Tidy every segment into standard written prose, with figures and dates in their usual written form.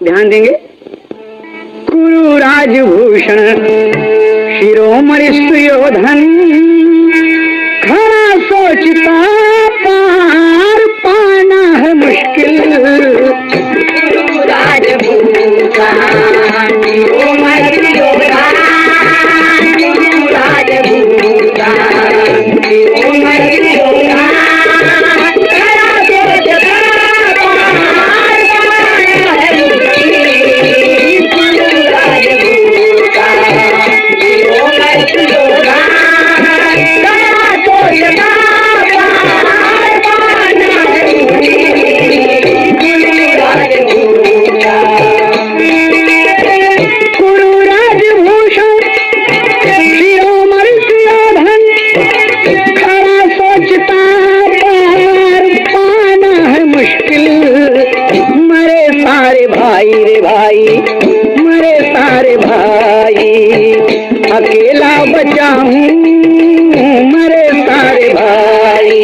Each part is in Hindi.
ध्यान देंगे। कुरु राजभूषण शिरोमणि सुयोधन, खड़ा सोचता पार पाना है मुश्किल। गुरु राजभूषण शिरोमणि सुयोधन, गुरु राजभूषण शिरोमणि सुयोधन, खड़ा सोचता पार पाना है मुश्किल। गुरु राजभूषण शिरोमणि सुयोधन, खड़ा सोचता पार पाना है मुश्किल। गुरु राजभूषण शिरोमणि सुयोधन, खड़ा सोचता पार पाना है मुश्किल। मरे सारे भाई रे भाई, मरे सारे भाई, अकेला बचा हूँ, मरे सारे भाई,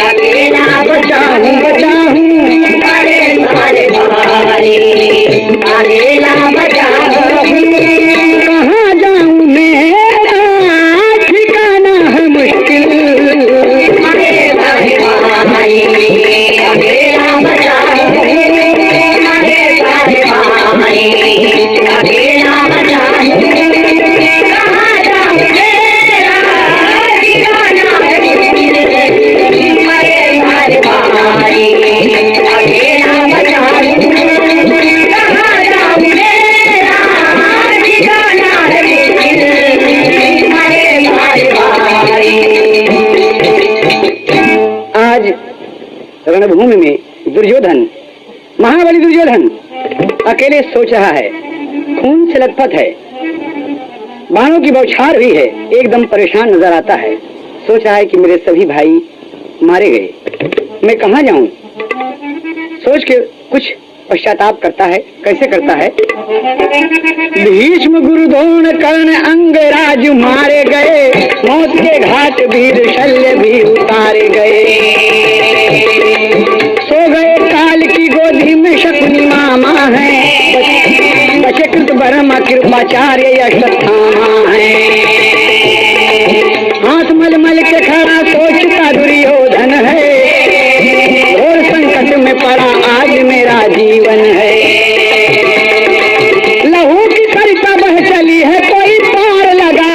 अकेला बचा हूँ अरे सारे भाई, अकेला बचा कहाँ जाऊँ मेरा ठिकाना है मुश्किल। अरे सारे भाई, अकेला बचा अरे सारे भाई, अकेला बचा कहाँ जाऊँ मेरा ठिकाना है मुश्किल। अरे सारे भाई, अकेला बचा कहाँ जाऊँ मेरा ठिकाना है मुश्किल। अरे सारे भाई। आज रणभूमि में दुर्योधन, महाबली दुर्योधन अकेले सोच रहा है, खून से लथपथ है, बाणों की बौछार भी है, एकदम परेशान नजर आता है। सोच रहा है कि मेरे सभी भाई मारे गए, मैं कहाँ जाऊं। सोच के कुछ पश्चाताप करता है। कैसे करता है? भीष्म गुरु द्रोण कर्ण अंगराज मारे गए, मौत के घाट वीर शल्य भी उतारे गए। सो गए काल की गोदी में शकुनी मामा है, बचे कृत ब्रह्मा कृपाचार्य अश्वत्थामा है। हाथ मल मल के खड़ा सोचता दुर्योधन है, घोर संकट में पड़ा आज मेरा जीवन है। लहू की सरिता बह चली है, कोई पार लगा,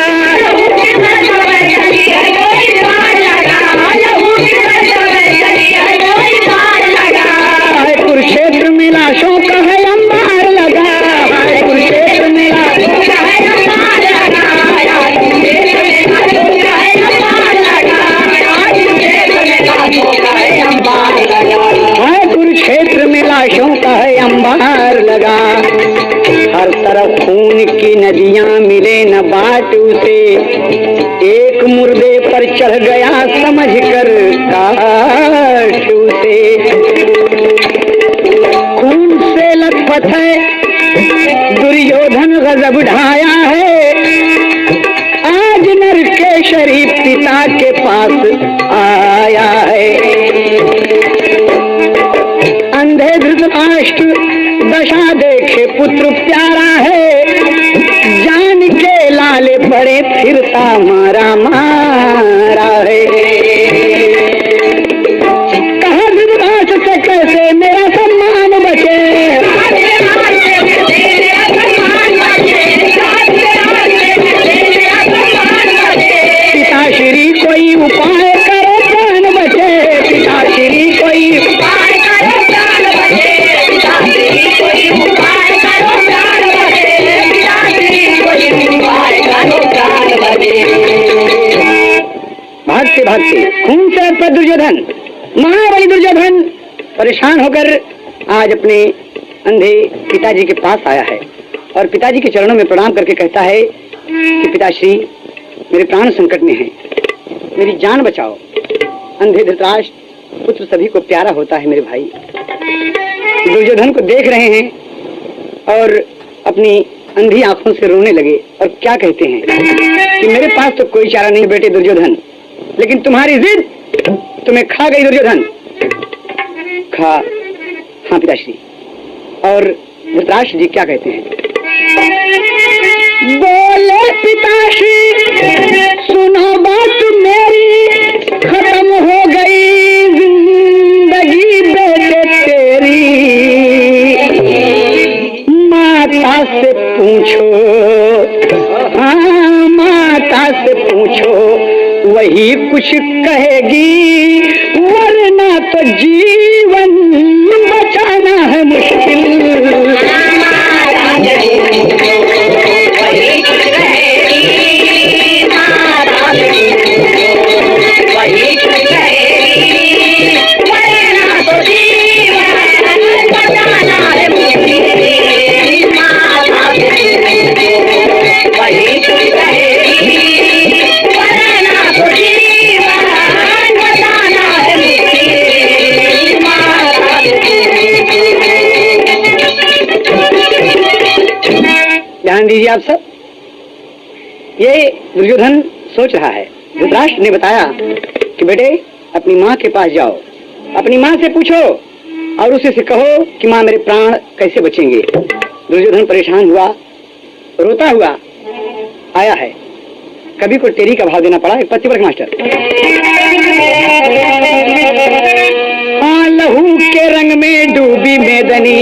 कुरुक्षेत्र में लाशों का है अंबार लगा, कुरुक्षेत्र में लाशों का है अंबार लगा, कुरुक्षेत्र में लाशों का है अंबार लगा, कुरुक्षेत्र में लाशों का है अंबार लगा। हर तरफ खून की नदियां मिले न बाट उसे, एक मुर्दे पर चढ़ गया समझ कर काश उसे। खून से लथपथ है दुर्योधन गजब ढाया है, आज नरकेशरी पिता के पास आया है। अंधे धृतराष्ट्र दशा देखे पुत्र प्यारा है, जान के लाले पड़े फिरता मारा मारा है। कहा धृतराष्ट्र से कैसे मेरा सम्मान बचे, पिताश्री कोई उपाय करो प्राण बचे, पिताश्री कोई उपाय करो प्राण बचे, पिताश्री कोई उपाय करो प्राण बचे, पिताश्री कोई उपाय करो प्राण बचे। भागते भागते खून से लथपथ दुर्योधन, महाबली दुर्योधन परेशान होकर आज अपने अंधे पिताजी के पास आया है और पिताजी के चरणों में प्रणाम करके कहता है कि पिताश्री मेरे प्राण संकट में हैं, मेरी जान बचाओ। अंधे धृतराष्ट्र पुत्र सभी को प्यारा होता है मेरे भाई। दुर्योधन को देख रहे हैं और अपनी अंधी आंखों से रोने लगे और क्या कहते हैं कि मेरे पास तो कोई चारा नहीं बेटे दुर्योधन, लेकिन तुम्हारी जिद तुम्हें खा गई दुर्योधन। खा हाँ पिताश्री। और धृतराष्ट्र जी क्या कहते हैं? बोले पिताश्री सुनो बात मेरी, खत्म हो गई जिंदगी बेटे तेरी। माता से पूछो, हाँ माता से पूछो, वही कुछ कहेगी, वरना तो जीवन बचाना है मुश्किल। ध्यान दीजिए आप सब, ये दुर्योधन सोच रहा है। धृतराष्ट्र ने बताया कि बेटे अपनी माँ के पास जाओ, अपनी माँ से पूछो और उसे से कहो कि माँ मेरे प्राण कैसे बचेंगे। दुर्योधन परेशान हुआ, रोता हुआ आया है। कवि को तेरी का भाव देना पड़ा। एक पतिव्रत मास्टर। हाँ लहू के रंग में डूबी मेदनी,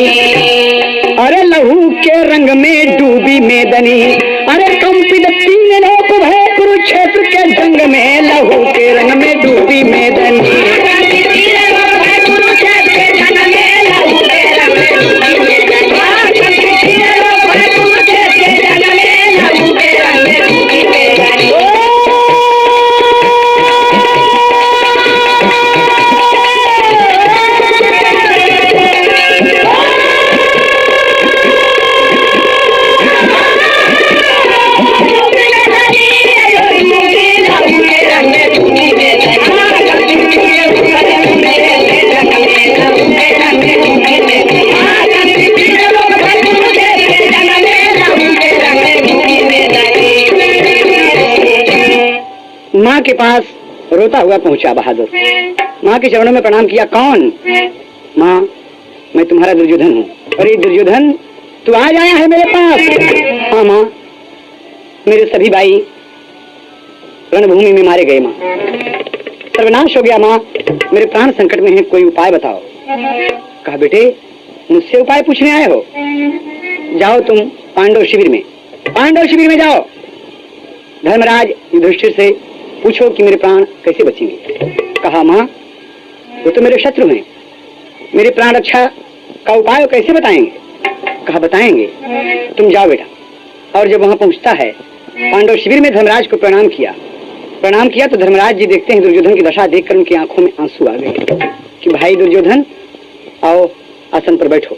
अरे लहू के रंग में डूबी मेदनी, अरे कंपित तीन लोक भय कुरुक्षेत्र के जंग में, लहू के रंग में डूबी मेदनी। माँ के पास रोता हुआ पहुंचा बहादुर, माँ के चरणों में प्रणाम किया। कौन? माँ मैं तुम्हारा दुर्योधन हूँ। अरे दुर्योधन तू आज आया है मेरे पास? हाँ माँ, मेरे सभी भाई रणभूमि में मारे गए माँ, सर्वनाश हो गया माँ, मेरे प्राण संकट में है, कोई उपाय बताओ। कहा बेटे मुझसे उपाय पूछने आए हो? जाओ तुम पांडव शिविर में, पांडव शिविर में जाओ, धर्मराज युधिष्ठिर से पूछो कि मेरे प्राण कैसे बचेंगे। कहा माँ वो तो मेरे शत्रु हैं, मेरे प्राण रक्षा का उपाय कैसे बताएंगे? कहा बताएंगे, तुम जाओ बेटा। और जब वहां पहुंचता है पांडव शिविर में धर्मराज को प्रणाम किया तो धर्मराज जी देखते हैं दुर्योधन की दशा देखकर उनकी आंखों में आंसू आ गए कि भाई दुर्योधन आओ आसन पर बैठो।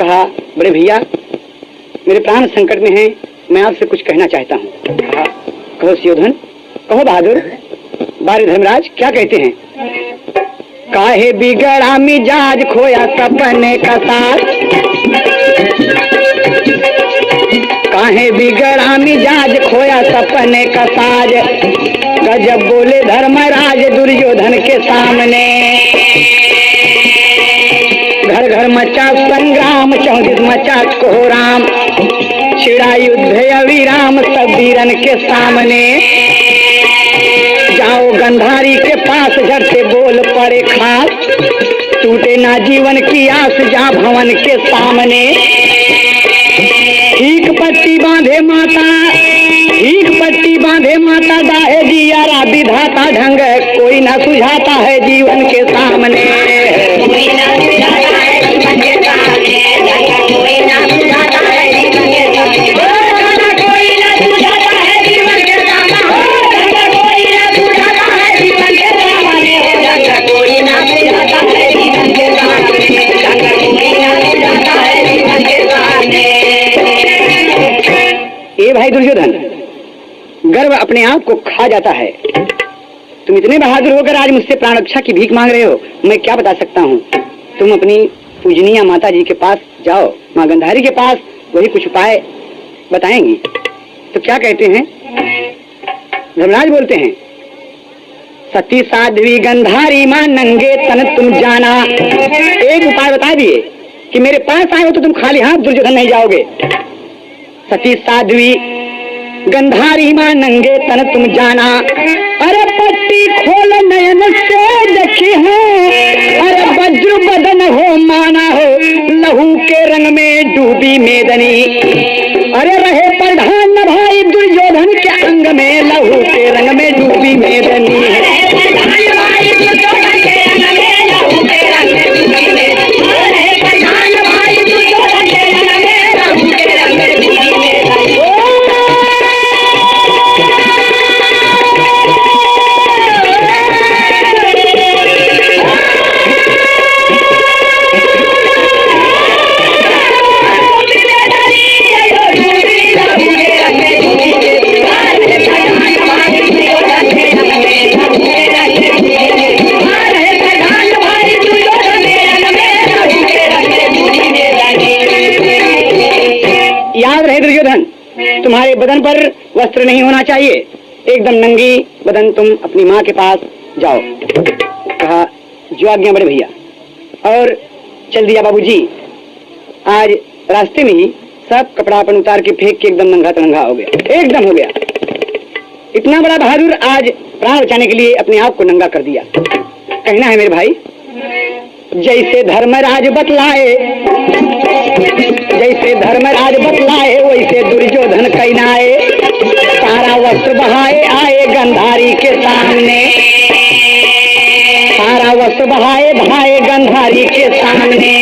कहा बड़े भैया मेरे प्राण संकट में हैं, मैं आपसे कुछ कहना चाहता हूँ। कहा कहो सुयोधन, कहो बहादुर। बारे धर्मराज क्या कहते हैं? काहे बिगड़ा मिजाज खोया सपने का साथ, काहे बिगड़ा मिजाज खोया सपने का साज, गजब बोले धर्मराज दुर्योधन के सामने। घर घर मचा संग्राम, चौदिस मचा कोहराम, छिड़ा युद्ध अविराम सब वीरन के सामने। जाओ गंधारी के पास, झट से बोल पड़े खास, टूटे ना जीवन की आस जा भवन के सामने। ठीक पट्टी बांधे माता, ठीक पट्टी बांधे माता, दाहे जियारा विधाता ढंग, कोई ना सुझाता है जीवन के सामने। कोई ना सुझाता है जीवन के सामने, कोई ना सुझाता है जीवन के सामने, कोई ना सुझाता है जीवन के सामने, कोई ना सुझाता है जीवन के सामने, कोई ना सुझाता है जीवन के सामने, कोई ना सुझाता है जीवन के सामने। ए भाई दुर्योधन, गर्व अपने आप को खा जाता है। तुम इतने बहादुर होकर आज मुझसे प्राण रक्षा की भीख मांग रहे हो, मैं क्या बता सकता हूँ। तुम अपनी पूजनीय माता जी के पास जाओ, माँ गंधारी के पास, वही कुछ उपाय बताएंगी। तो क्या कहते हैं धर्मराज? बोलते हैं सती साध्वी गंधारी माँ नंगे तन तुम जाना। एक उपाय बता दिए कि मेरे पास आए हो तो तुम खाली हाथ दुर्योधन नहीं जाओगे। सती साध्वी गंधारी मां नंगे तन तुम जाना, अरे पट्टी खोल नयन से देखी है, अरे वज्र बदन हो माना हो, लहू के रंग में डूबी मेदनी, अरे रहे प्रधान न भाई दुर्योधन के अंग में, लहू के रंग में डूबी मेदनी है। याद रहे दुर्योधन, तुम्हारे बदन पर वस्त्र नहीं होना चाहिए, एकदम नंगी बदन तुम अपनी माँ के पास जाओ। कहा जो आज्ञा बड़े भैया, और चल दिया बाबूजी। आज रास्ते में ही सब कपड़ा अपन उतार के फेंक के एकदम नंगा तड़ंगा हो गया, एकदम हो गया। इतना बड़ा बहादुर आज प्राण बचाने के लिए अपने आप को नंगा कर दिया। कहना है मेरे भाई, जैसे धर्मराज बतलाए, जैसे धर्मराज बतलाए, वैसे दुर्योधन कहनाए, सारा वस्त्र बहाए आए गंधारी के सामने, सारा वस्त्र बहाए भाए गंधारी के सामने,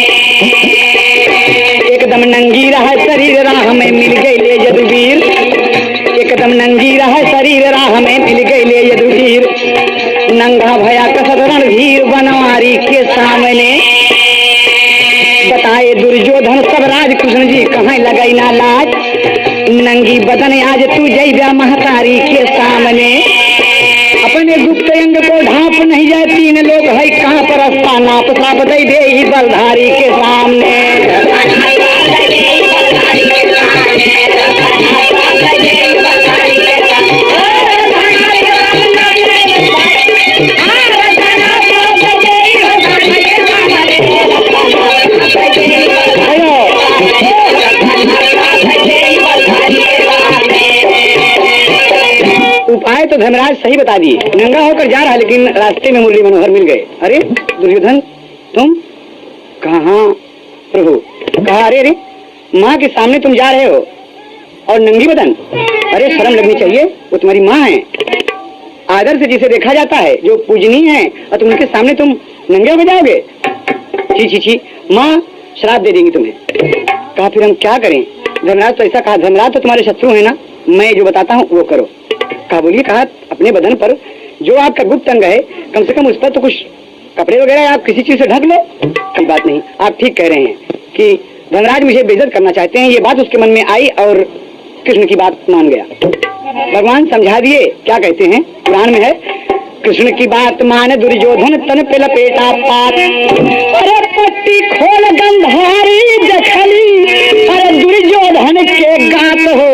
एकदम नंगी रहा शरीर राह में मिल गई ले यदुवीर, एकदम नंगी रहा शरीर राह में मिल गई ले यदुवीर, नंगा भया कसत रणधीर बनवारी के सामने, बताए दुर्योधन सब राजकृष्ण जी कहाँ लगाई ना लाज, नंगी बदन आज तू जैबा महतारी के सामने, अपने गुप्त अंग को ढांप नहीं जाए, तीन लोग है कहाँ पर अस्ता नाप साप दे दे ही बलधारी के सामने। उपाय तो धर्मराज सही बता दिए, नंगा होकर जा रहा है लेकिन रास्ते में मुरली मनोहर मिल गए। अरे दुर्योधन तुम कहाँ प्रभु? कहा अरे रे माँ के सामने तुम जा रहे हो और नंगी बदन, अरे शर्म लगनी चाहिए, वो तुम्हारी माँ है, आदर से जिसे देखा जाता है, जो पूजनीय है, और तुम उनके सामने तुम नंगे हो जाओगे? छी छी छी, माँ श्राप दे देंगी तुम्हें। कहा फिर हम क्या करें? धर्मराज तो ऐसा कहा, धर्मराज तो तुम्हारे शत्रु है ना, मैं जो बताता हूँ वो करो। कहा बोलिए। कहा अपने बदन पर जो आपका गुप्त अंग है कम से कम उस पर तो कुछ कपड़े वगैरह आप किसी चीज से ढक लो। कोई बात नहीं, आप ठीक कह रहे हैं कि धर्मराज मुझे बेइज्जत करना चाहते हैं, ये बात उसके मन में आई और कृष्ण की बात मान गया। भगवान समझा दिए, क्या कहते हैं पुराण में है, कृष्ण की बात मान दुर्योधन तन पे लपेटा पात, अरे पट्टी खोल गंधारी जखली, अरे दुर्योधन के गात हो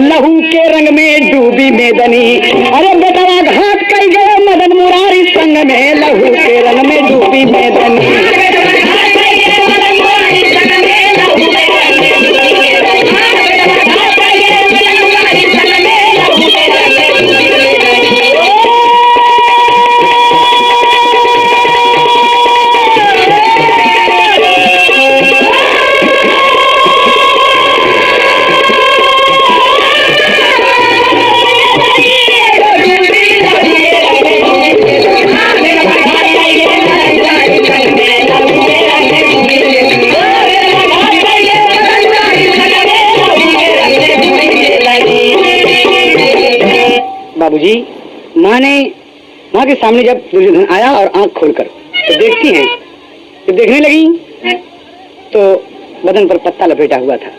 लहू के रंग में डूबी मेदनी, अरे बेटवा घात कर गए मदन मुरारी संग में, लहू के रंग में डूबी मेदनी। बाबूजी, माँ के सामने जब दुर्योधन आया और आंख खोलकर तो देखती हैं, जब देखने लगी तो बदन पर पत्ता लपेटा हुआ था,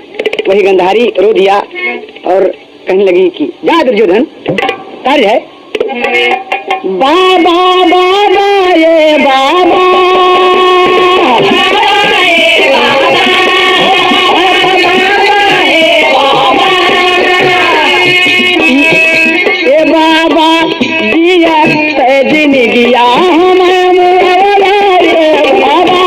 वही गंधारी रो दिया और कहने लगी कि जा दुर्योधन, कार्य है बाबा बाबा ये बाबा, गया हम बाबा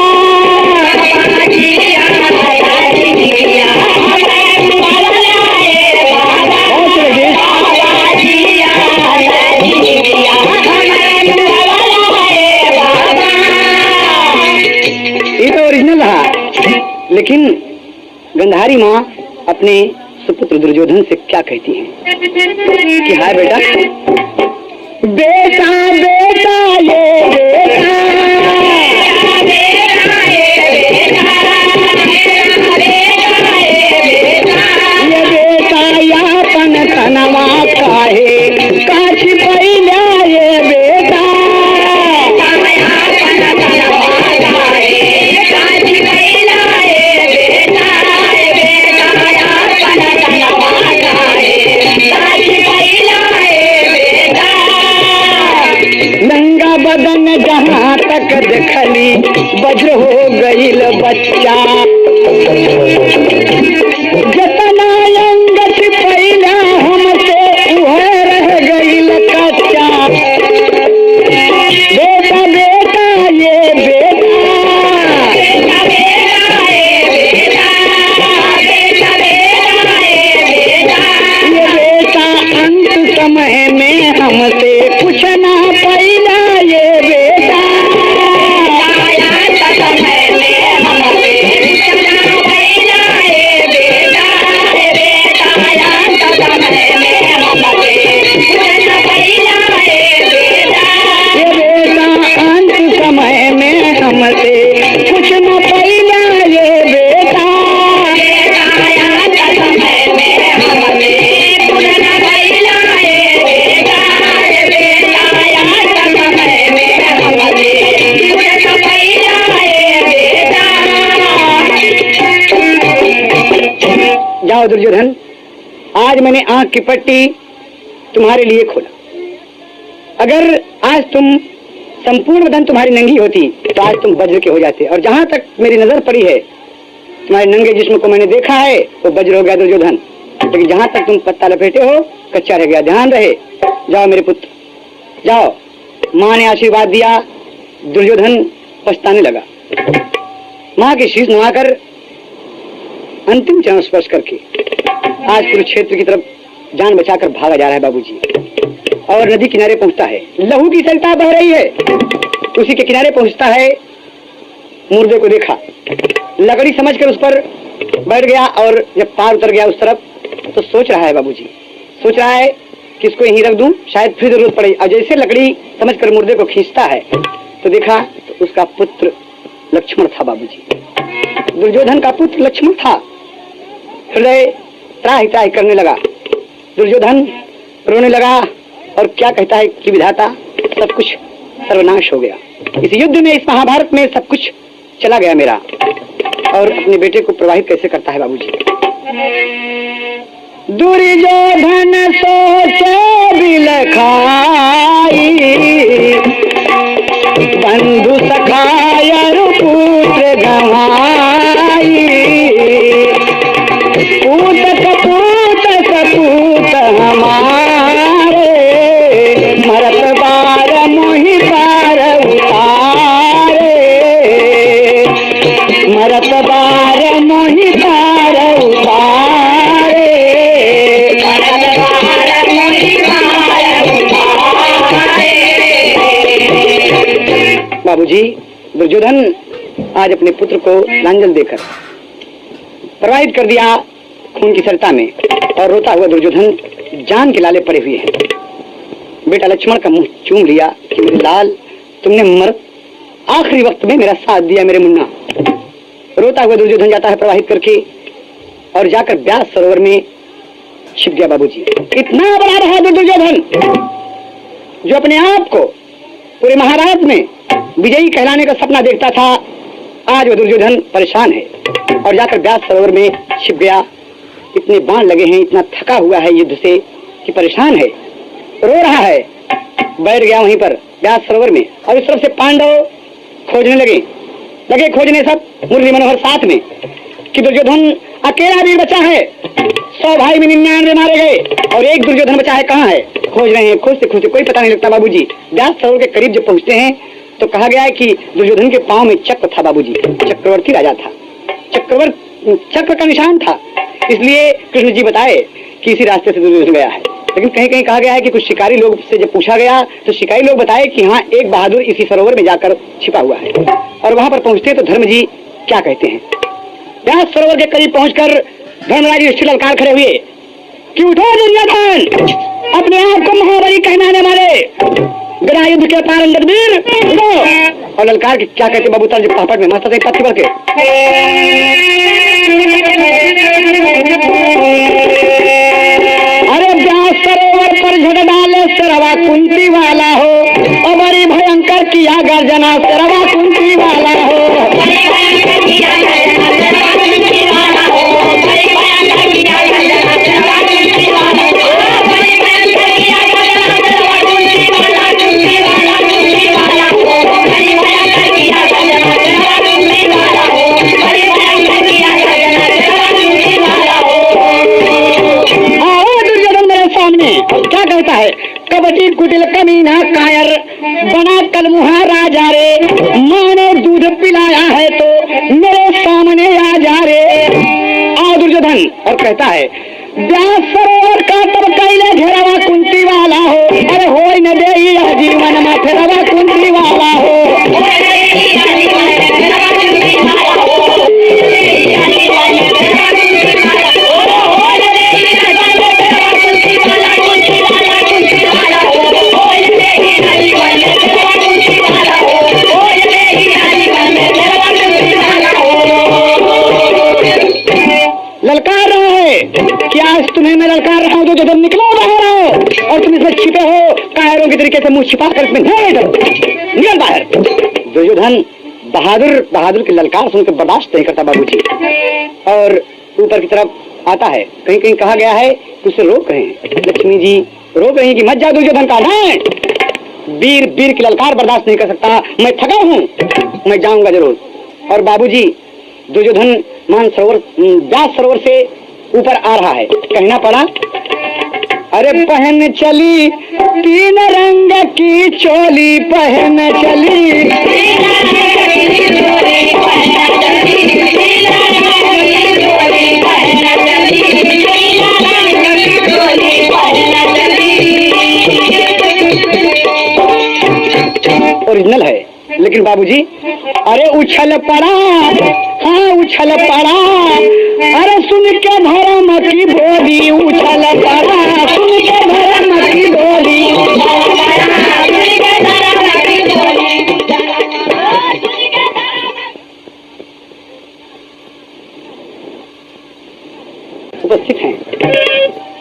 रहा, लेकिन गंधारी माँ अपने सुपुत्र दुर्योधन से क्या कहती हैं कि हाय बेटा, बेटा बेटा ये बेटा, ये बेटा यापन तनवा काहे काची पहिल्या ये बेटा, नंगा बदन जहाँ तक देखली वज्र हो गईल बच्चा, जतना अंग पहिला हमसे उहे रह गईल कच्चा, बेटा बेटा ये बेटा, ये बेटा अंत समय में हमसे कुछ ना पहिला ये बेटा, ये बेटा अंत समय में हमसे कुछ न पहिला ये बेटा, जाओ दुर्योधन, आज मैंने आंख की पट्टी तुम्हारे लिए खोला। अगर आज तुम संपूर्ण बदन तुम्हारी नंगी होती तो आज तुम वज्र के हो जाते, और जहां तक मेरी नजर पड़ी है तुम्हारे नंगे जिस्म को मैंने देखा है वो वज्र हो गया दुर्योधन, लेकिन जहां तक तुम पत्ता लपेटे हो कच्चा रह गया। ध्यान रहे, जाओ मेरे पुत्र जाओ। माँ ने आशीर्वाद दिया, दुर्योधन पछताने लगा। माँ के शीश नवाकर अंतिम चरण स्पर्श करके आज कुरुक्षेत्र की तरफ जान बचाकर भागा जा रहा है बाबूजी, और नदी किनारे पहुंचता है। लहू की सरिता बह रही है, उसी के किनारे पहुंचता है। मुर्दे को देखा, लकड़ी समझकर उस पर बैठ गया, और जब पार उतर गया उस तरफ तो सोच रहा है बाबूजी, सोच रहा है कि इसको यहीं रख दूं, शायद फिर जरूरत पड़े। और जैसे लकड़ी समझकर मुर्दे को खींचता है तो देखा तो उसका पुत्र लक्ष्मण था बाबूजी, दुर्योधन का पुत्र लक्ष्मण था। हृदय त्राहि त्राहि करने लगा, दुर्योधन रोने लगा और क्या कहता है कि विधाता सब कुछ सर्वनाश हो गया, इस युद्ध में, इस महाभारत में सब कुछ चला गया मेरा। और अपने बेटे को प्रवाहित कैसे करता है बाबूजी। दुर्योधन सोचे बिलखाई, बंधु सखाय पुत्र गवाई, पूत कपूत सपूत हमारे, मरत बार मोहि पार उतारे, मरत बार मोहि पार उतारे, मरत बार मोहि पार उतारे। बाबूजी, दुर्योधन आज अपने पुत्र को लांजल देकर प्रवाहित कर दिया खून की सरिता में, और रोता हुआ दुर्योधन जान के लाले पड़े हुए हैं। बेटा लक्ष्मण का मुंह चूम लिया कि मेरे लाल, तुमने मर आखिरी वक्त में मेरा साथ दिया मेरे मुन्ना। रोता हुआ दुर्योधन जाता है प्रवाहित करके, और जाकर व्यास सरोवर में छिप गया बाबूजी। इतना बड़ा रहा दुर्योधन, जो अपने आप को पूरे महाभारत में विजयी कहलाने का सपना देखता था, आज वो दुर्योधन परेशान है और जाकर व्यास सरोवर में छिप गया। इतने बाण लगे हैं, इतना थका हुआ है युद्ध से कि परेशान है, रो रहा है, बैठ गया वहीं पर व्यास सरोवर में। और इस तरफ से पांडव खोजने लगे खोजने सब, मुरली मनोहर साथ में, कि दुर्योधन अकेला वीर बचा है, 100 भाई में 99 मारे गए और एक दुर्योधन बचा है, कहाँ है? खोज रहे हैं, खोजते खोजते कोई पता नहीं लगता बाबूजी। व्यास सरोवर के करीब जब पहुंचते हैं तो कहा गया है कि दुर्योधन के पांव में चक्र था बाबूजी, चक्रवर्ती राजा था, चक्र का निशान था, इसलिए कृष्ण जी बताए कि इसी रास्ते से दुर्योधन गया है। लेकिन कहीं कहीं कहा गया है कि कुछ शिकारी लोग से जब पूछा गया तो शिकारी लोग बताए कि हाँ, एक बहादुर इसी सरोवर में जाकर छिपा हुआ है। और वहां पर पहुंचते तो धर्म जी क्या कहते हैं। व्यास सरोवर के करीब पहुंचकर धर्मराज युधिष्ठिर ललकार खड़े हुए कि उठो दुर्योधन, अपने आप को महाबली कहलाने वाले गदा युद्ध के पारंगत वीर, उठो। और ललकार के क्या कहते बाबू ताल पापड़ में मस्त पत्थर भर के अरे व्यास सरोवर पर झड़ डाले सरवा कुंती वाला हो, और बड़ी भयंकर किया गर्जना सरवा कुंती वाला हो। क्या कहता है, कबड्डी कुटिल कमीना कायर बना कलमुहा राजा रे, माँ ने दूध पिलाया है तो मेरे सामने आ जा रे। आओ दुर्योधन, और कहता है व्यास सरोवर का तब कैले घेरवा कुंती वाला हो, अरे हो न दे यह जीवन में फेरवा कुंती वाला हो। ललकार रहा है कि आज तुम्हें मैं ललकार रहा हूं तो जब निकलो बाहर आओ, और तुम इसमें छिपे हो कायरों के तरीके से मुंह छिपा कर इसमें निकल बाहर। दुर्योधन बहादुर की ललकार सुनकर बर्दाश्त नहीं करता बाबूजी, और ऊपर की तरफ आता है। कहीं कहीं कहा गया है कि उसे रोक रहे हैं, लक्ष्मी जी रोक रही कि मत जा दुर्योधन का वीर की ललकार बर्दाश्त नहीं कर सकता, मैं थका हूँ, मैं जाऊंगा जरूर। और बाबूजी दुर्योधन व्यास सरोवर से ऊपर आ रहा है, कहना पड़ा अरे पहन चली तीन रंग की चोली, पहन चली ओरिजिनल है, लेकिन बाबूजी अरे उछल पड़ा, हाँ उछल पड़ा, अरे सुन के धर्म की बोली उछल पड़ा, सुन के धर्म की बोली। उपस्थित हैं,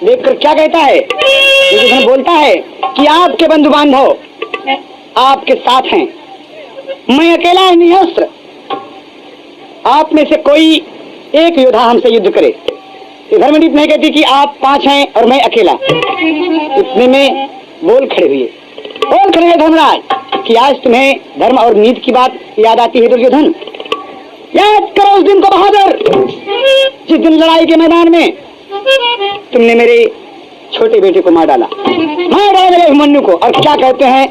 देखकर क्या कहता है, दुर्योधन बोलता है कि आपके बंधु बांधव आपके साथ हैं, मैं अकेला निहस्त्र, आप में से कोई एक योद्धा हमसे युद्ध करे। धर्मनीति नहीं कहती कि आप 5 हैं और मैं अकेला। इतने में बोल खड़े धर्मराज कि आज तुम्हें धर्म और नीति की बात याद आती है दुर्योधन। याद करो उस दिन को बहादुर, जिस दिन लड़ाई के मैदान में तुमने मेरे छोटे बेटे को मार डाला मेरे अभिमन्यु को। और क्या कहते हैं,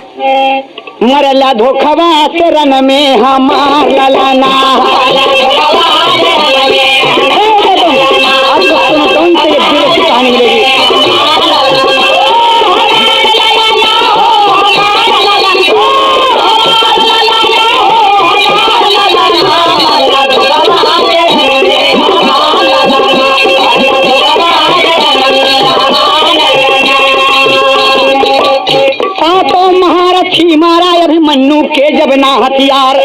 मरला धोखवा से रन में हमार ललाना। कौन से कहानी मिलेगी। मारा अभिमन्यु के जब ना हथियार,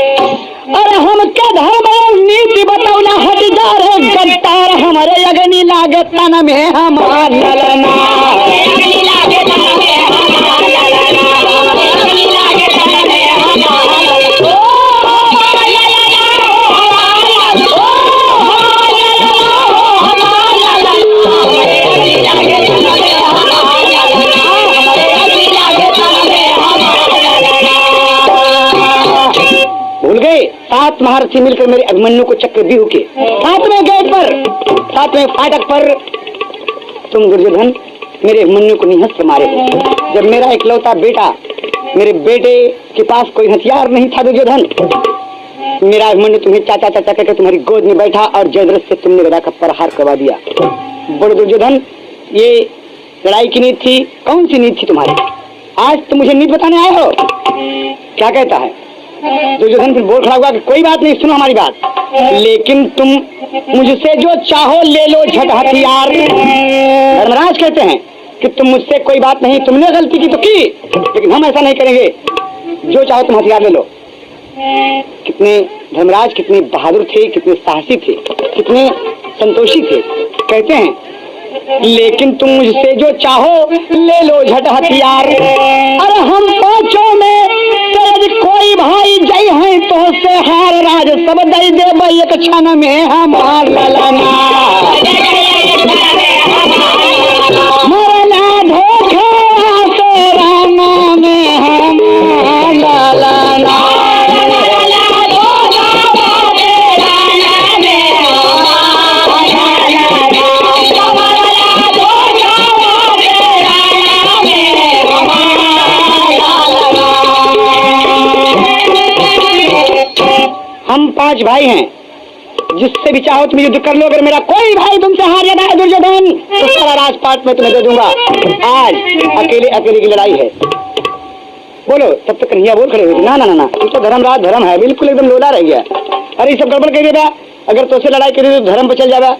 अरे हम क्या धर्म और नीति बतौला हथियार है गद्दार, हमारे अग्नि लागत तन में हमार ललना। सात महारथी मिलकर मेरे अभिमन्यु को चक्रव्यूह के 7वें गेट पर 7वें फाटक पर तुम दुर्योधन मेरे अभिमन्यु को निहस्त्र मारे हो। जब मेरा इकलौता बेटा, मेरे बेटे के पास कोई हथियार नहीं था दुर्योधन, मेरा अभिमन्यु तुम्हें चाचा चाचा कहकर तुम्हारी गोद में बैठा और जयद्रथ से तुमने गदा का प्रहार करवा दिया। बड़े दुर्योधन, ये लड़ाई की नीति थी, कौन सी नीति थी तुम्हारी? आज तुम मुझे नीति बताने आए हो। क्या कहता है, दुर्योधन फिर बोल खड़ा हुआ कि कोई बात नहीं, सुनो हमारी बात, लेकिन तुम मुझसे जो चाहो ले लो झट हथियार। धर्मराज कहते हैं कि तुम मुझसे कोई बात नहीं, तुमने गलती की तो की, लेकिन हम ऐसा नहीं करेंगे, जो चाहो तुम हथियार ले लो। कितने धर्मराज कितने बहादुर थे, कितने साहसी थे, कितने संतोषी थे। कहते हैं लेकिन तुम मुझसे जो चाहो ले लो झट हथियार। अरे हम पांचों में तेरे कोई भाई जय हैं तो से हार राज सब दई दे भाई एक क्षण में हमार ललना मरना धोखे तेरा नाम हमार ललना। हम 5 भाई हैं, जिससे भी चाहो तुम युद्ध कर लो, अगर मेरा कोई भाई तुमसे हार जाता है दुर्योधन तो सारा राजपाट में तुम्हें दे दूंगा। आज अकेले अकेले की लड़ाई है। बोलो, तब तक कन्हैया बोल खड़े हुए, ना ना ना ना, तो धर्मराज धर्म है, बिल्कुल एकदम लोला रह गया। अरे ये सब गड़बड़ कर देगा, अगर तो से लड़ाई करें तो धर्म पर चल जाएगा।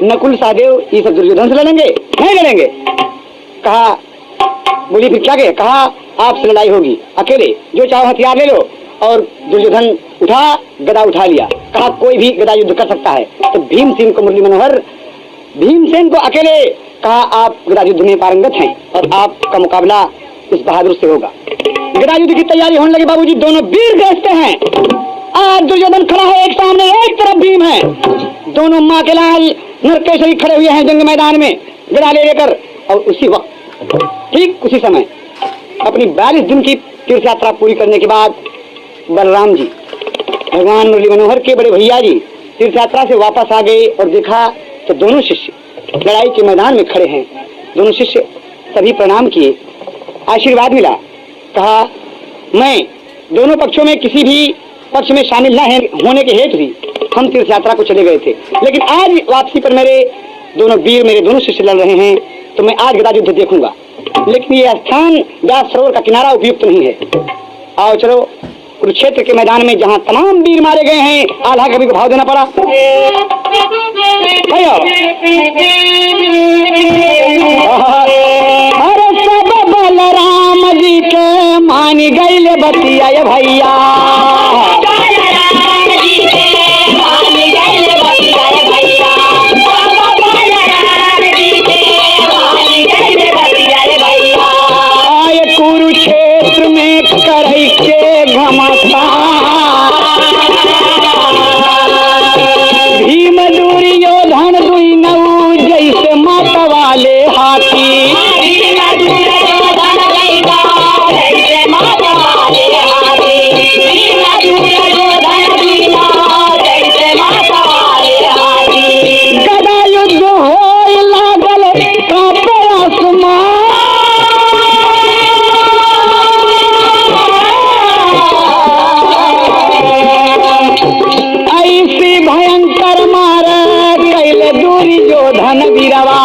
नकुल सहदेव ये सब दुर्योधन से लड़ेंगे, नहीं लड़ेंगे। कहा बोली फिर क्या कहे, कहा आपसे लड़ाई होगी, अकेले जो चाहो हथियार ले लो। और दुर्योधन उठा, गदा उठा लिया, कहा कोई भी गदा युद्ध कर सकता है। तो भीमसेन को मुरली मनोहर भीमसेन को अकेले कहा आप गदा युद्ध में पारंगत हैं और आपका मुकाबला इस बहादुर से होगा। गदा युद्ध की तैयारी होने लगी बाबूजी, दोनों वीर गरजते हैं। आज दुर्योधन खड़ा है एक सामने, एक तरफ भीम है, दोनों माँ के लाल नरकेसरी खड़े हुए हैं जंग मैदान में गदा ले लेकर। और उसी वक्त ठीक उसी समय अपनी 42 दिन की तीर्थ यात्रा पूरी करने के बाद बलराम जी भगवान मुरली मनोहर के बड़े भैया जी तीर्थ यात्रा से वापस आ गए और देखा तो दोनों शिष्य लड़ाई के मैदान में खड़े हैं। दोनों शिष्य सभी प्रणाम किए, आशीर्वाद मिला। कहा मैं दोनों पक्षों में किसी भी पक्ष में शामिल न होने के हेतु भी हम तीर्थ यात्रा को चले गए थे, लेकिन आज वापसी पर मेरे दोनों वीर मेरे दोनों शिष्य लड़ रहे हैं तो मैं आज गदा युद्ध देखूंगा। लेकिन ये स्थान व्यास सरोवर का किनारा उपयुक्त नहीं है। आओ चलो कुरुक्षेत्र के मैदान में जहाँ तमाम वीर मारे गए हैं, आल्हा कवि को भाव देना पड़ा। अरे सब बलराम जी के मान गए बतिया भैया, कुरुक्षेत्र में करई के घमासान भीम दुर्योधन दुई नऊ जैसे मत वाले हाथी। गदा युद्ध होए लागल कांपे आसमान, भयंकर मार कैले दुर्योधन वीरवा।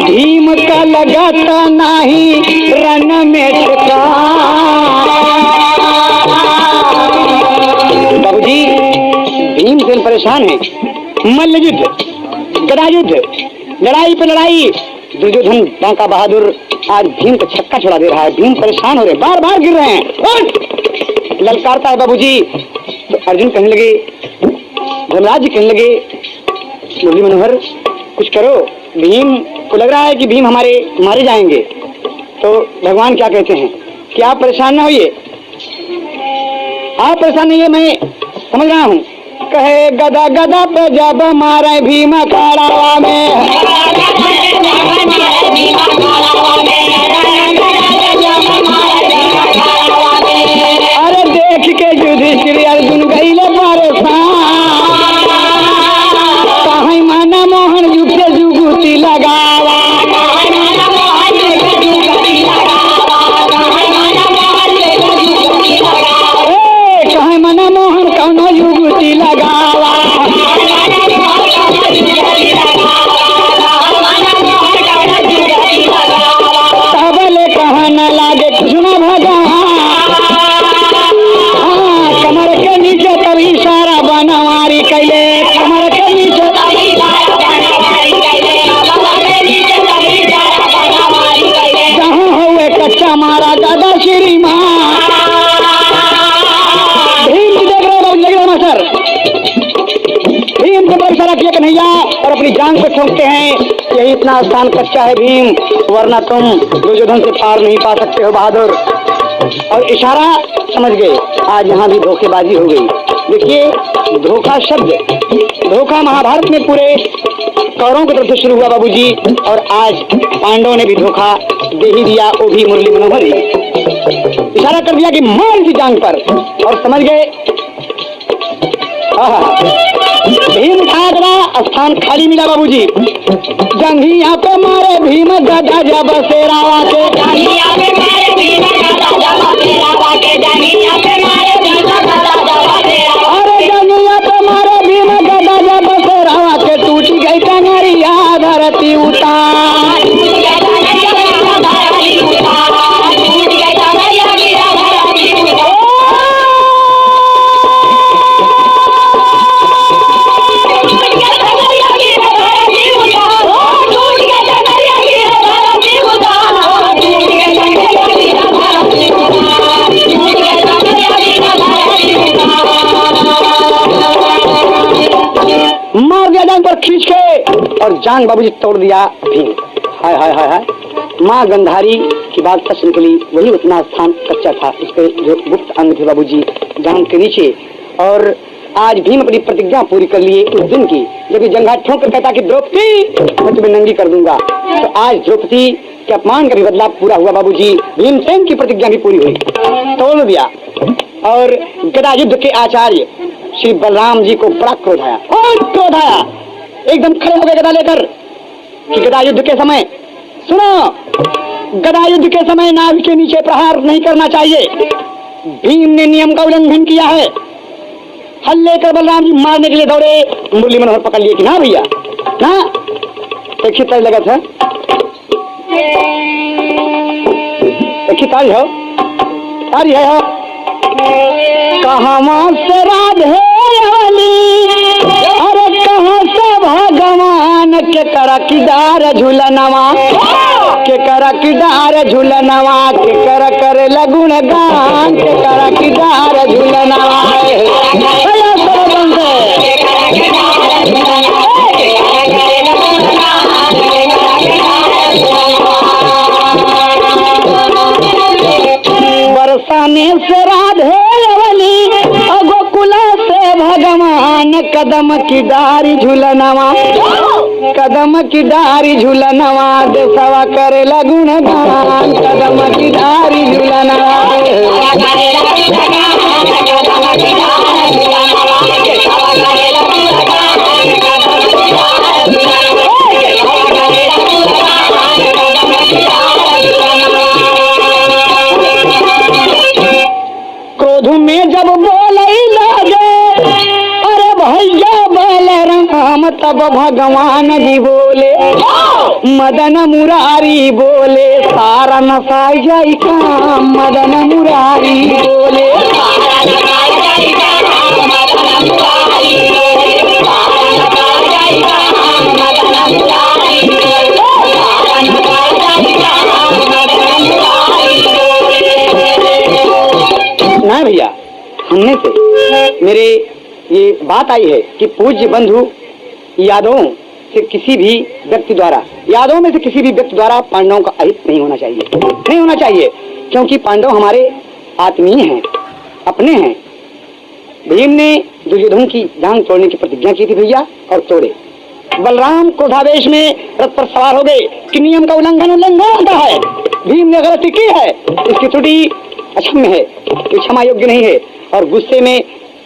भीम का लगत नहीं रन में बाबूजी भीमसेन परेशान है। मल्ल युद्ध गदा युद्ध लड़ाई पे लड़ाई, दुर्योधन बांका बहादुर आज भीम को छक्का छुड़ा दे रहा है। भीम परेशान हो रहे, बार बार गिर रहे हैं, ललकारता है बाबूजी। तो अर्जुन कहने लगे, धर्मराज जी कहने लगे मुरली मनोहर कुछ करो, भीम को लग रहा है कि भीम हमारे मारे जाएंगे। तो भगवान क्या कहते हैं कि आप परेशान ना होइए, आप परेशान नहीं है, मैं समझ रहा हूँ। कहे गदा गदा पे जब मारे भीम अखाड़ा में, अरे देख के युधिष्ठिर अर्जुन गईले परेशान, कहीं मन मोहन युग से जुगुती लगावा, कहीं मन मोहन कौनो युगुती लगावा। टांग पे ठोकते हैं, यही इतना आसान कच्चा है भीम, वरना तुम दुर्योधन से पार नहीं पा सकते हो बहादुर। और इशारा समझ गए, आज यहाँ भी धोखेबाजी हो गई। देखिए धोखा शब्द, धोखा महाभारत में पूरे कौरवों की तरफ से शुरू हुआ बाबूजी, और आज पांडवों ने भी धोखा दे ही दिया, वो भी मुरली मनोहर ही। इशारा कर दिया कि मार इसी जांग पर, और समझ गए भीम खागरा स्थान खाली मिला बाबूजी। जंघिया पे मारे भीम गदा जब शेरावा के, जंघिया पे मारे भीम गदा जब शेरावा के, जंघिया पे मारे भीम गदा जब शेरावा, अरे जंघिया पे मारे भीम गदा जब शेरावा के, टूट गई टंगरिया धरती उतार, टूट गई टंगरिया धरती उतार, टूट गई टंगरिया धरती उतार। मार दिया जांग पर खींच के, और जांग बाबूजी तोड़ दिया भीम। हाय हाय हाय हाय, माँ गंधारी की बात सच निकली, वही उतना स्थान कच्चा था, उसके जो गुप्त अंग थे बाबूजी जांग के नीचे। और आज भीम अपनी प्रतिज्ञा पूरी कर लिए उस दिन की, जब जंघा ठोक कर कहता कि द्रौपदी मैं तुम्हें नंगी कर दूंगा। तो आज द्रौपदी के अपमान का भी बदलाव पूरा हुआ बाबूजी, भीमसेन की प्रतिज्ञा भी पूरी हुई, तोड़ दिया। और गदा युद्ध के आचार्य श्री बलराम जी को बड़ा क्रोध आया, और क्रोध आया, एकदम खड़े हो गए गदा लेकर कि गदा युद्ध के समय, सुनो, गदा युद्ध के समय नाभि के नीचे प्रहार नहीं करना चाहिए, भीम ने नियम का उल्लंघन किया है। हल लेकर बलराम जी मारने के लिए दौड़े, मुरली मनोहर पकड़ लिए कि ना भैया ना, एक ही तारी लगा था, एक ही तारी हो, तारी है हो, कहाँ से राधे वाली, अरे कहाँ से भगवान के करा किदार झूलनवा, के करा किदार झूलनवा, के करा करे लगुण गान, के करा किदार झूलनवा। बरसाने से राधे वाली, गोकुला से भगवान, कदम की डारी झूलनवा, कदम की डारी झूलनवा, देसवा करे लगुण गान, कदम की डारी झूलनवा। क्रोध में जब बोले लगे, अरे भैया बलराम, तब भगवान जी बोले, मदन मुरारी बोले, सारा नसाई जाई काम, मदन मुरारी बोले, ना भैया, हमने से मेरे ये बात आई है कि पूज्य बंधु यादवों से किसी भी व्यक्ति द्वारा, यादवों में से किसी भी व्यक्ति द्वारा पांडवों का अहित नहीं होना चाहिए, नहीं होना चाहिए, क्योंकि पांडव हमारे आत्मीय हैं, अपने हैं। भीम ने दुर्योधन की जांग तोड़ने की प्रतिज्ञा की थी भैया, और तोड़े। बलराम क्रोधावेश में रथ पर सवार हो गए कि नियम का उल्लंघन होता है, भीम ने गलती की है, इसकी त्रुटि अक्षम्य है, क्षमा योग्य नहीं है। और गुस्से में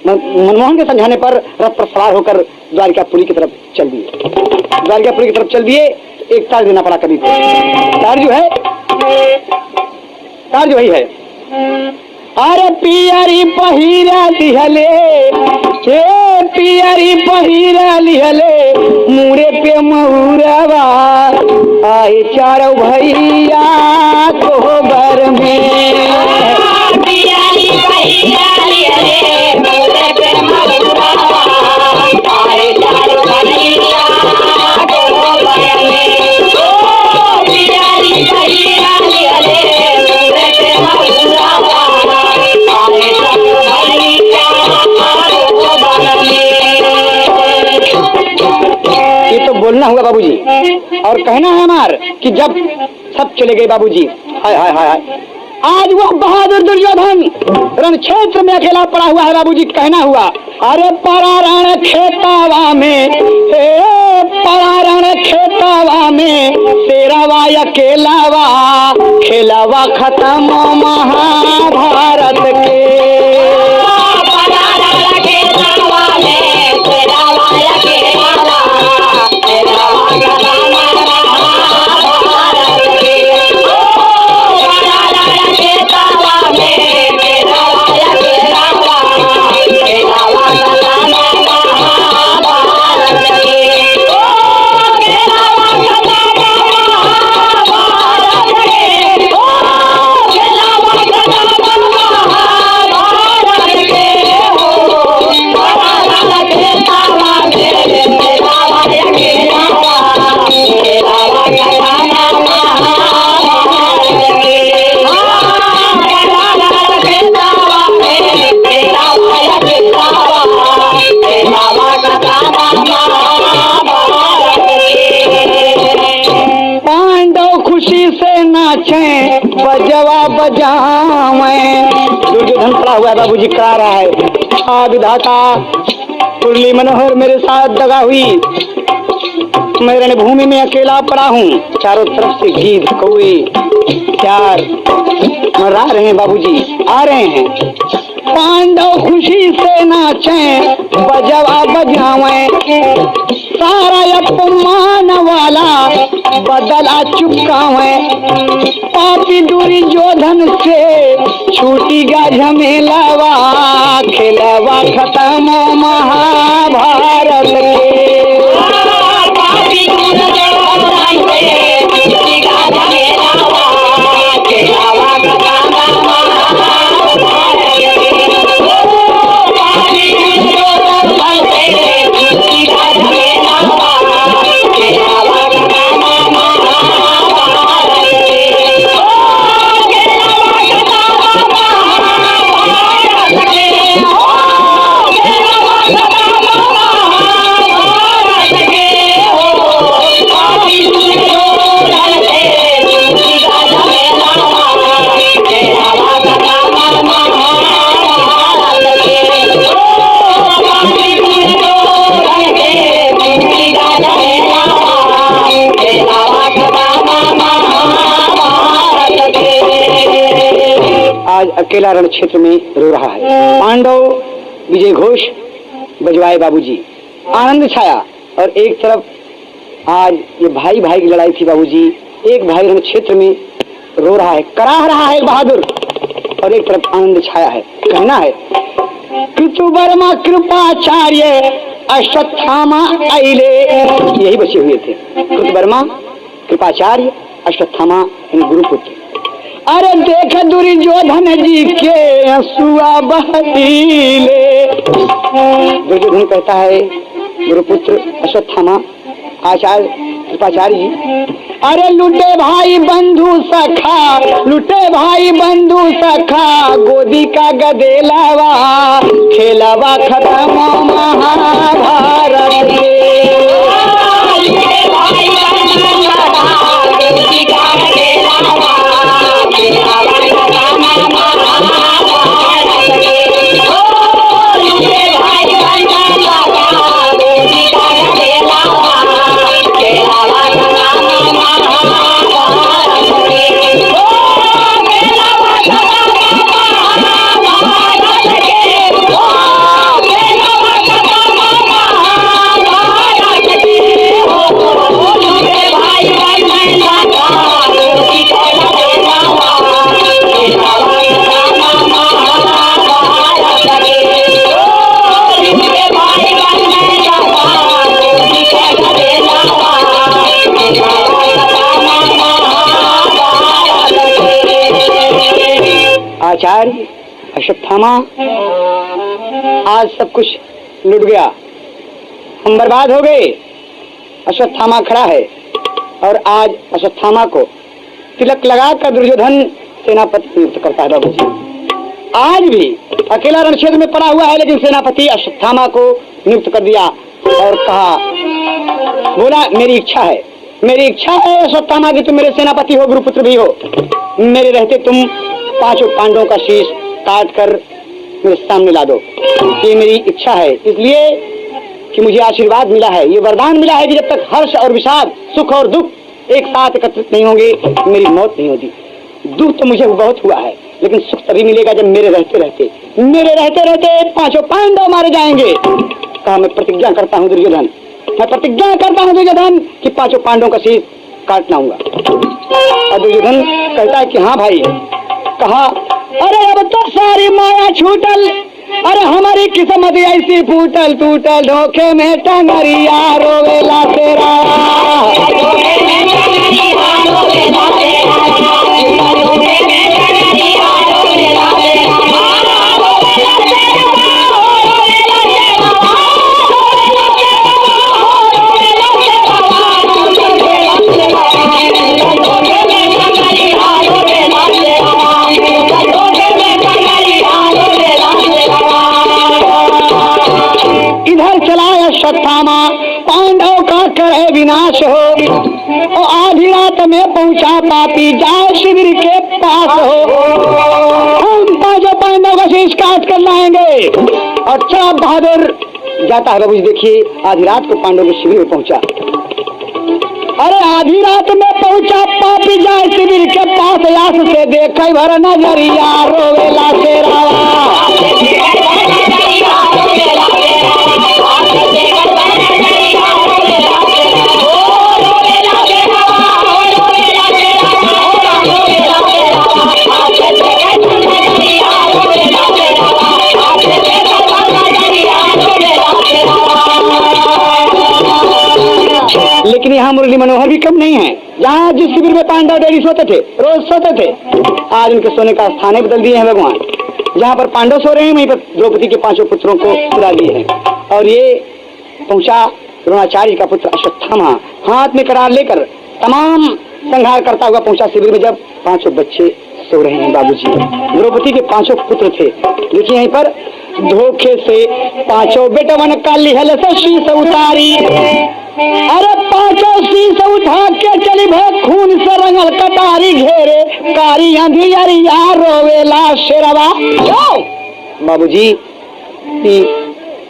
मनमोहन के समझाने पर रथ पर सवार होकर द्वारकापुरी की तरफ चल दिए, द्वारकापुरी की तरफ चल दिए। एक तार देना पड़ा कभी को, तार जो है, तार जो ही है, अरे पियरी पहिरा लिहले, हे पियरी पहिरा लिहले, मुड़े पे महुरवा, आए चारों भैया कोहबर में, पियरी पहिरा लिहले, मुड़े पे महुरवा, आए चारों भैया कोहबर में, ओ पियरी पहिरा लिहले, मुड़े पे महुरवा, बोलना हुआ बाबूजी और कहना है हमार कि जब सब चले गए बाबूजी, हाय हाय हाय हाय, आज वो बहादुर दुर्योधन रण क्षेत्र में अकेला पड़ा हुआ है बाबूजी। कहना हुआ, अरे परा रण खेतावा में, परा रण खेतावा में तेरावा अकेलावा, खेलावा खत्म महाभारत के। बजवा बजावें, दुर्योधन खड़ा हुआ है बाबूजी, करा रहा है, आ विधाता कुरली मनोहर मेरे साथ दगा हुई, मैं रणभूमि में अकेला पड़ा हूँ, चारों तरफ से गीत कौए प्यार मरा रहे हैं बाबूजी, आ रहे हैं। पांडव खुशी से नाचें, बजवा बजावें, सारा अपमान वाला बदला चुकावें, पापी दुर्योधन से छूटेगा झमेलावा, खेलावा खत्म महाभारत के। आज अकेला रण क्षेत्र में रो रहा है। पांडव विजय घोष बजवाए बाबूजी, आनंद छाया, और एक तरफ आज ये भाई भाई की लड़ाई थी बाबूजी, एक भाई रण क्षेत्र में रो रहा है, कराह रहा है बहादुर, और एक तरफ आनंद छाया है। कहना है, कृतुवर्मा कृपाचार्य अश्वत्थामा अइले, यही बचे हुए थे, कृतुवर्मा कृपाचार्य अश्वत्थामा इन गुरुपुत्र। अरे देख दुर्योधन जी के हंसुआ बहतीले, दुर्योधन कहता है गुरुपुत्र अश्वत्थामा आचार्य कृपाचार्य जी, अरे लुटे भाई बंधु सखा, लुटे भाई बंधु सखा, गोदी का गदेलावा, खेलावा खत्म महाभारत के। आचार्य अश्वत्थामा, आज सब कुछ लुट गया, हम बर्बाद हो गए। अश्वत्थामा खड़ा है और आज अश्वत्थामा को तिलक लगाकर दुर्योधन सेनापति नियुक्त करता है बाबू जी। आज भी अकेला रण क्षेत्र में पड़ा हुआ है, लेकिन सेनापति अश्वत्थामा को नियुक्त कर दिया और कहा बोला मेरी इच्छा है अश्वत्थामा कि तुम मेरे सेनापति हो, गुरुपुत्र भी हो। मेरे रहते तुम 5 पांडवों का शीश काट कर मेरे सामने ला दो। ये मेरी इच्छा है, इसलिए कि मुझे आशीर्वाद मिला है, ये वरदान मिला है कि जब तक हर्ष और विषाद, सुख और दुख एक साथ एकत्रित नहीं होंगे मेरी मौत नहीं होती। दुख तो मुझे बहुत हुआ है, लेकिन सुख तभी मिलेगा जब मेरे रहते रहते 5 पांडव मारे जाएंगे। कहा मैं प्रतिज्ञा करता हूँ दुर्योधन, मैं प्रतिज्ञा करता हूँ दुर्योधन कि 5 पांडवों का शीश काट लाऊंगा। और दुर्योधन कहता है कि हाँ भाई। कहा अरे अब तो सारी माया छूटल, अरे हमारी किस्मत ऐसी फूटल टूटल, धोखे में टंगरिया रोवेला तेरा। अश्वत्थामा पांडव का करे विनाश हो, और आधी रात में पहुंचा पापी जाए शिविर के पास हो। हम 5 पांडव का शीश काट कर लाएंगे। अच्छा बहादुर जाता है बाबू। देखिए आधी रात को पांडव के शिविर में पहुंचा। अरे आधी रात में पहुंचा पापी जाए शिविर के पास, यास से देखे भर नजरिया रोवेला तेरा। लेकिन यहाँ मुरली मनोहर भी कम नहीं है। जहाँ जिस शिविर में पांडव डेली सोते थे, रोज सोते थे, आज उनके सोने का स्थान बदल दिए हैं भगवान। जहाँ पर पांडव सो रहे हैं वहीं पर द्रौपदी के 5 पुत्रों को सुला दिए हैं। और ये पहुंचा द्रोणाचार्य का पुत्र अश्वत्थामा हाथ में करार लेकर तमाम संहार करता हुआ पहुंचा शिविर में, जब 5 बच्चे सो रहे हैं बाबूजी। द्रौपदी के 5 पुत्र थे। देखिए यहीं पर धोखे से 5 बेटवन का लिहल से शीश उतारी। अरे 5 शीश उठा के चली भे खून से रंगल कटारी, घेरे कारी अंधियरिया रोवेला शेरवा। बाबूजी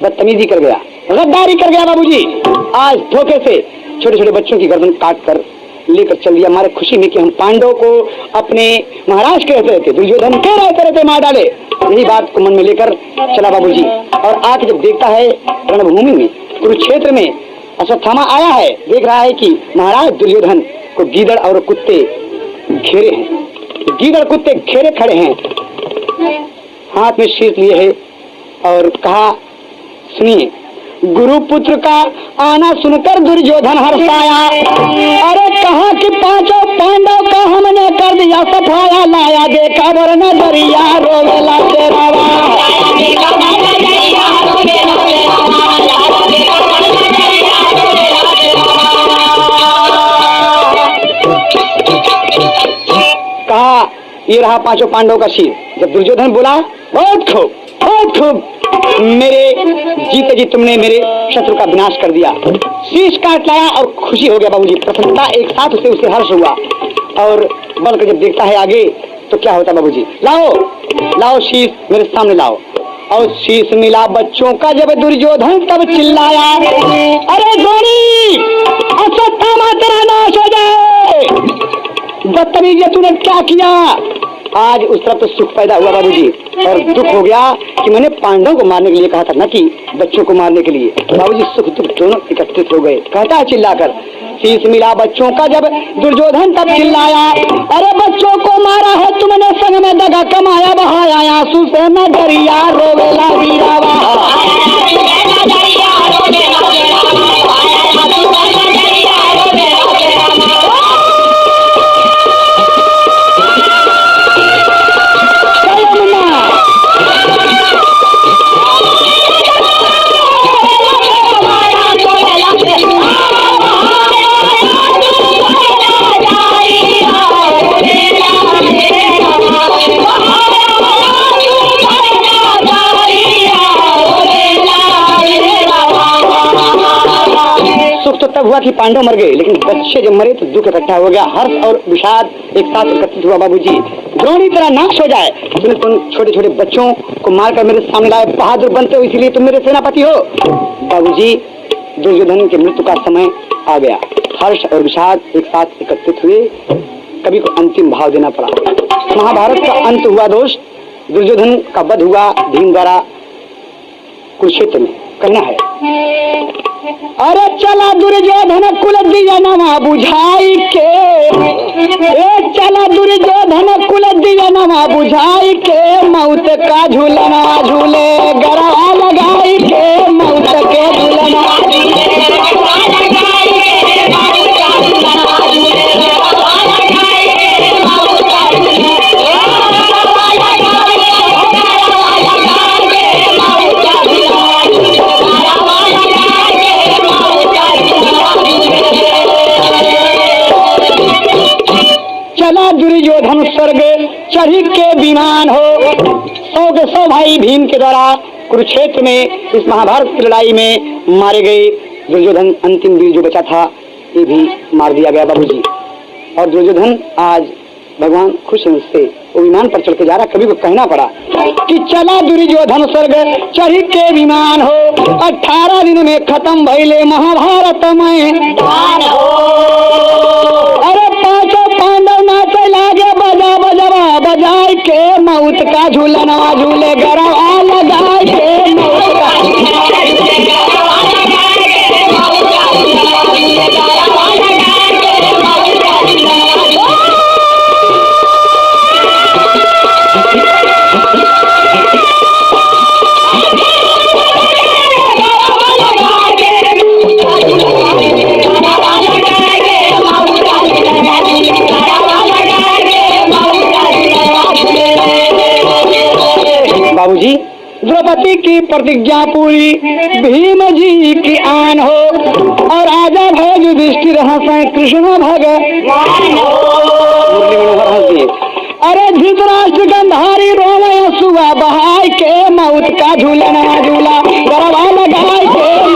बदतमीजी कर गया, गद्दारी कर गया बाबूजी। आज धोखे से छोटे छोटे बच्चों की गर्दन काट कर लेकर चल दिया, हमारे खुशी में कि हम पांडव को अपने महाराज कहते रहते, दुर्योधन के रहते मार डाले। यही बात को मन में लेकर चला बाबूजी। और आके जब देखता है रणभूमि में, कुरुक्षेत्र में अश्वत्थामा आया है, देख रहा है कि महाराज दुर्योधन को गीदड़ और कुत्ते घेरे हैं, गीदड़ कुत्ते घेरे खड़े हैं, हाथ में शीश लिए है। और कहा सुनिए, गुरुपुत्र का आना सुनकर दुर्योधन हर्षाया। अरे कहा कि 5 पांडव का हमने कर दिया सफाया, लाया देखा वरना दरिया रोवेला तेरा। कहा ये रहा 5 पांडव का शीश। जब दुर्योधन बोला बहुत खूब बहुत खूब, मेरे जीते जी तुमने मेरे शत्रु का विनाश कर दिया, शीश काट लाया और खुशी हो गया बाबूजी। प्रसन्नता एक साथ उसे हर्ष हुआ। और बल कर जब देखता है आगे तो क्या होता बाबूजी। लाओ लाओ शीश मेरे सामने लाओ। और शीश मिला बच्चों का जब दुर्योधन तब चिल्लाया, अरे द्रोणी अश्वत्थामा तेरा नाश हो जाए, बदतमीज तूने क्या किया। आज उस तरफ तो सुख पैदा हुआ बाबूजी, और दुख हो गया कि मैंने पांडव को मारने के लिए कहा था, न कि बच्चों को मारने के लिए। बाबूजी सुख दुख दोनों एकत्रित हो गए। कहता है चिल्लाकर, शीश मिला बच्चों का जब दुर्योधन तब चिल्लाया, अरे बच्चों को मारा है तुमने, संग में दगा कमाया, बहाया आंसू से न दरिया रोवेला वीरावा। हुआ कि पांडव मर गए, लेकिन बच्चे जब मरे तो दुख इकट्ठा हो गया, हर्ष और विषाद एक साथ एकत्रित हुआ। बाबूजी द्रोणी तरह नाश हो जाए, तुम छोटे छोटे बच्चों को मारकर मेरे सामने लाए, बहादुर बनते हो इसलिए तुम मेरे सेनापति हो। बाबूजी दुर्योधन की मृत्यु का समय आ गया, हर्ष और विषाद एक साथ एकत्रित हुए, कवि को अंतिम भाव देना पड़ा। महाभारत का अंत हुआ दोस्त, दुर्योधन का वध हुआ भीम द्वारा कुरुक्षेत्र में। कहना है अरे चला दुर्योधन कुल दिया नमा बुझाई के, चला दुर्योधन कुल दिया नमा बुझाई के, मौत का झूलना झूले गरवा लगाई के, मौत के झूलना दुर्योधन स्वर्ग चढ़ी के विमान हो। 100 के 100 भाई भीम के द्वारा कुरुक्षेत्र में इस महाभारत की लड़ाई में मारे गए। दुर्योधन अंतिम वीर जो बचा था ये भी मार दिया गया बाबूजी। और दुर्योधन आज भगवान खुश हैं उससे, वो विमान पर चढ़ के जा रहा। कवि को कहना पड़ा कि चला दुर्योधन स्वर्ग चढ़ी के विमान हो, 18 दिन में खत्म भइले महाभारत में। अरे पांचों पांडव नाचे लागे बजा बजवा बजाई के, मौत का झूलना झूले गरवा लगाए के, मौत का बाबूजी द्रौपदी की प्रतिज्ञा पूरी भीम जी की आन हो, और राजा भय युधिष्ठिर हंसे कृष्ण भगवान हो। अरे धृतराष्ट्र गंधारी रोमय सुआ बहाय के, मौत का झूलना झूला गरबा लगाए के,